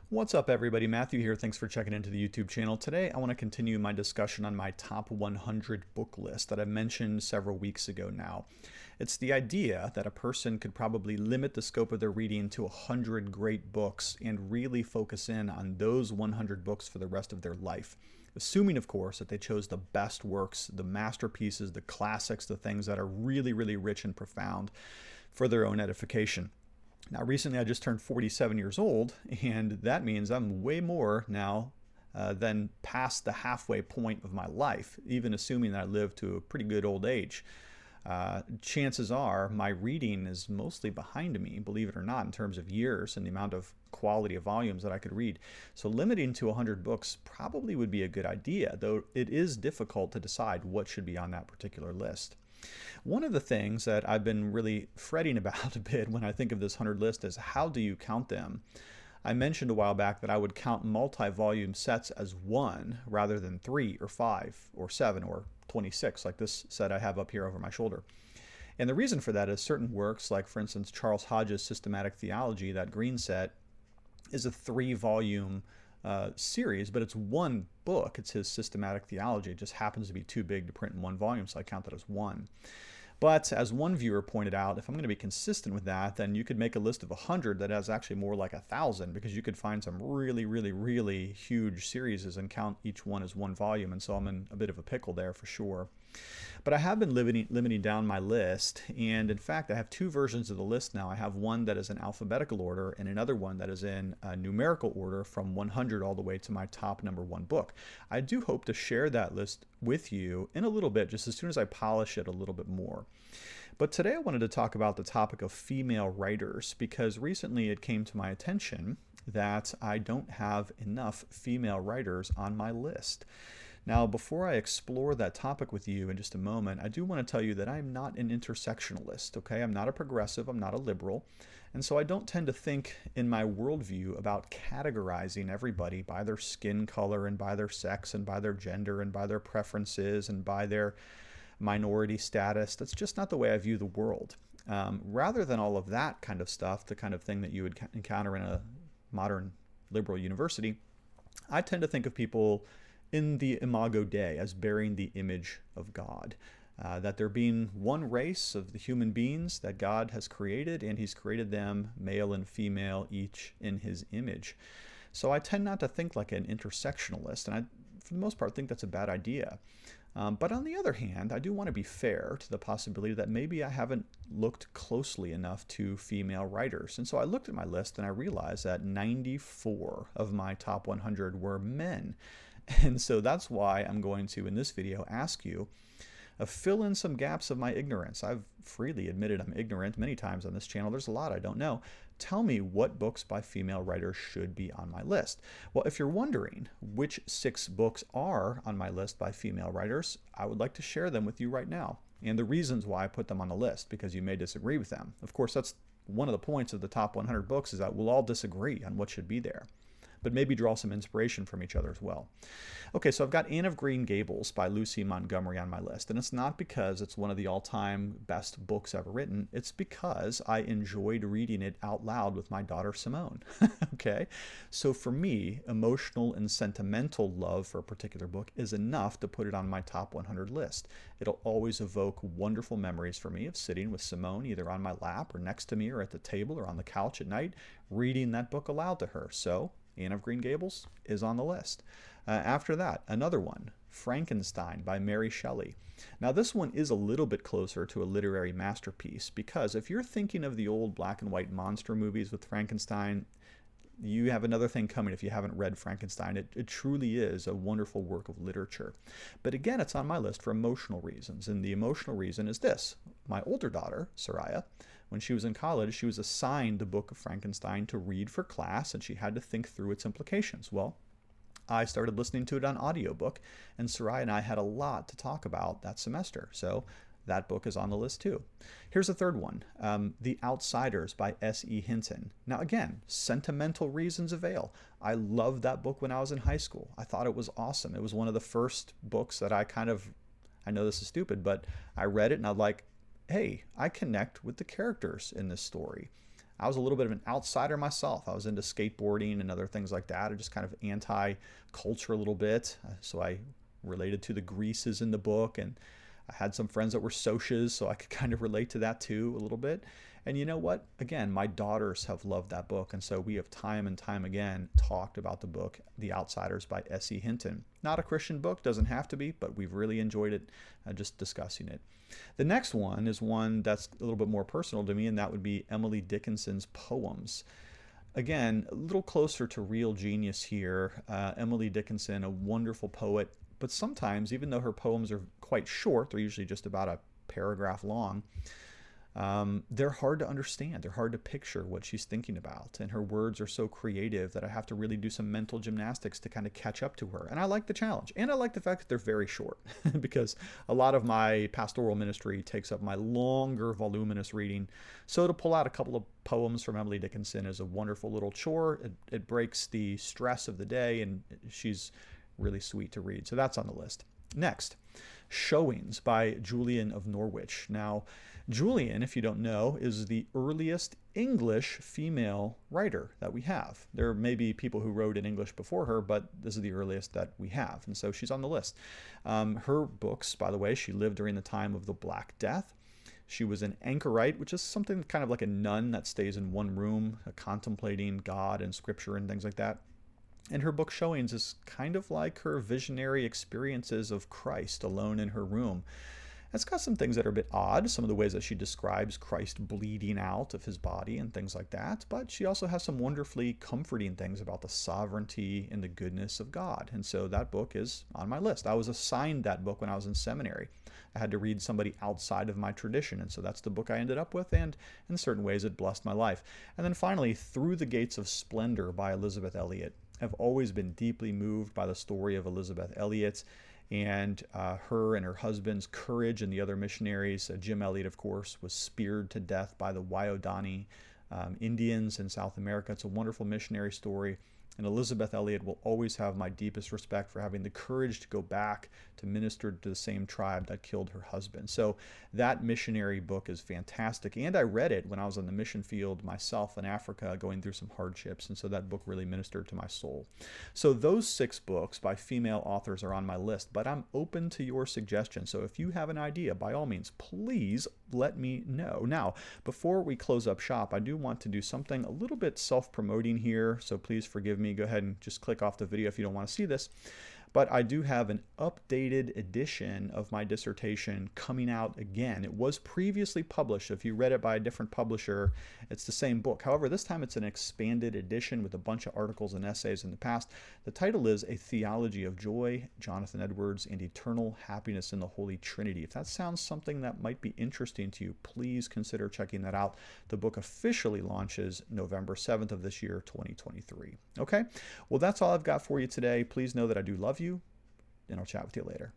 What's up, everybody? Matthew here. Thanks for checking into the YouTube channel. Today, I want to continue my discussion on my top 100 book list that I mentioned several weeks ago now. It's the idea that a person could probably limit the scope of their reading to 100 great books and really focus in on those 100 books for the rest of their life. Assuming, of course, that they chose the best works, the masterpieces, the classics, the things that are really, really rich and profound for their own edification. Now, recently I just turned 47 years old, and that means I'm way more now than past the halfway point of my life, even assuming that I live to a pretty good old age. Chances are my reading is mostly behind me, believe it or not, in terms of years and the amount of quality of volumes that I could read. So limiting to 100 books probably would be a good idea, though it is difficult to decide what should be on that particular list. One of the things that I've been really fretting about a bit when I think of this 100 list is how do you count them? I mentioned a while back that I would count multi-volume sets as one rather than 3 or 5 or 7 or 26, like this set I have up here over my shoulder. And the reason for that is certain works, like for instance Charles Hodge's Systematic Theology, that green set, is a 3-volume series, but it's one book. It's his Systematic Theology. It just happens to be too big to print in one volume, so I count that as one. But as one viewer pointed out, if I'm going to be consistent with that, then you could make a list of 100 that has actually more like 1,000, because you could find some really huge series and count each one as one volume, and so I'm in a bit of a pickle there for sure. But I have been limiting down my list, and in fact I have 2 versions of the list now. I have one that is in alphabetical order and another one that is in numerical order from 100 all the way to my top number 1 book. I do hope to share that list with you in a little bit, just as soon as I polish it a little bit more. But today I wanted to talk about the topic of female writers, because recently it came to my attention that I don't have enough female writers on my list. Now, before I explore that topic with you in just a moment, I do want to tell you that I'm not an intersectionalist, okay? I'm not a progressive, I'm not a liberal, and so I don't tend to think in my worldview about categorizing everybody by their skin color and by their sex and by their gender and by their preferences and by their minority status. That's just not the way I view the world. Rather than all of that kind of stuff, the kind of thing that you would encounter in a modern liberal university, I tend to think of people in the imago Dei as bearing the image of God. That there being one race of the human beings that God has created, and He's created them male and female, each in His image. So I tend not to think like an intersectionalist, and I, for the most part, think that's a bad idea. But on the other hand, I do want to be fair to the possibility that maybe I haven't looked closely enough to female writers. And so I looked at my list and I realized that 94 of my top 100 were men. And so that's why I'm going to, in this video, ask you, fill in some gaps of my ignorance. I've freely admitted I'm ignorant many times on this channel. There's a lot I don't know. Tell me what books by female writers should be on my list. Well, if you're wondering which 6 books are on my list by female writers, I would like to share them with you right now, and the reasons why I put them on the list, because you may disagree with them. Of course, that's one of the points of the top 100 books, is that we'll all disagree on what should be there, but maybe draw some inspiration from each other as well. Okay, so I've got Anne of Green Gables by Lucy Montgomery on my list, and it's not because it's one of the all-time best books ever written. It's because I enjoyed reading it out loud with my daughter Simone. Okay, so for me, emotional and sentimental love for a particular book is enough to put it on my top 100 list. It'll always evoke wonderful memories for me of sitting with Simone either on my lap or next to me or at the table or on the couch at night, reading that book aloud to her. So Anne of Green Gables is on the list. After that, another one, Frankenstein by Mary Shelley. Now this one is a little bit closer to a literary masterpiece, because if you're thinking of the old black and white monster movies with Frankenstein, you have another thing coming if you haven't read Frankenstein. It truly is a wonderful work of literature. But again, it's on my list for emotional reasons, and the emotional reason is this. My older daughter, Soraya, when she was in college, she was assigned the book of Frankenstein to read for class, and she had to think through its implications. Well, I started listening to it on audiobook, and Soraya and I had a lot to talk about that semester. So that book is on the list too. Here's a third one, The Outsiders by S.E. Hinton. Now again, sentimental reasons avail. I loved that book when I was in high school. I thought it was awesome. It was one of the first books that I know this is stupid, but I read it and I'm like, hey, I connect with the characters in this story. I was a little bit of an outsider myself. I was into skateboarding and other things like that. I just kind of anti-culture a little bit. So I related to the Greases in the book, and I had some friends that were socias, so I could kind of relate to that too a little bit. And you know what? Again, my daughters have loved that book, and so we have time and time again talked about the book The Outsiders by S.E. Hinton. Not a Christian book, doesn't have to be, but we've really enjoyed it just discussing it. The next one is one that's a little bit more personal to me, and that would be Emily Dickinson's poems. Again, a little closer to real genius here. Emily Dickinson, a wonderful poet, but sometimes, even though her poems are quite short, they're usually just about a paragraph long, they're hard to understand. They're hard to picture what she's thinking about. And her words are so creative that I have to really do some mental gymnastics to kind of catch up to her. And I like the challenge. And I like the fact that they're very short because a lot of my pastoral ministry takes up my longer, voluminous reading. So to pull out a couple of poems from Emily Dickinson is a wonderful little chore. It breaks the stress of the day, and she's really sweet to read. So that's on the list. Next, Showings by Julian of Norwich. Now, Julian, if you don't know, is the earliest English female writer that we have. There may be people who wrote in English before her, but this is the earliest that we have, and so she's on the list. Her books, by the way, she lived during the time of the Black Death. She was an anchorite, which is something kind of like a nun that stays in one room, contemplating God and scripture and things like that. And her book Showings is kind of like her visionary experiences of Christ alone in her room. It's got some things that are a bit odd, some of the ways that she describes Christ bleeding out of his body and things like that, but she also has some wonderfully comforting things about the sovereignty and the goodness of God. And so that book is on my list. I was assigned that book when I was in seminary. I had to read somebody outside of my tradition, and so that's the book I ended up with, and in certain ways it blessed my life. And then finally, Through the Gates of Splendor by Elizabeth Elliot. I've always been deeply moved by the story of Elizabeth Elliot and her and her husband's courage and the other missionaries. Jim Elliot, of course, was speared to death by the Wyodani Indians in South America. It's a wonderful missionary story. And Elizabeth Elliot will always have my deepest respect for having the courage to go back to minister to the same tribe that killed her husband. So that missionary book is fantastic. And I read it when I was on the mission field myself in Africa, going through some hardships. And so that book really ministered to my soul. So those 6 books by female authors are on my list, but I'm open to your suggestions. So if you have an idea, by all means, please let me know. Now, before we close up shop, I do want to do something a little bit self-promoting here. So please forgive me. Go ahead and just click off the video if you don't want to see this. But I do have an updated edition of my dissertation coming out again. It was previously published. If you read it by a different publisher, it's the same book. However, this time it's an expanded edition with a bunch of articles and essays in the past. The title is A Theology of Joy, Jonathan Edwards, and Eternal Happiness in the Holy Trinity. If that sounds something that might be interesting to you, please consider checking that out. The book officially launches November 7th of this year, 2023. Okay? Well, that's all I've got for you today. Please know that I do love you, and I'll chat with you later.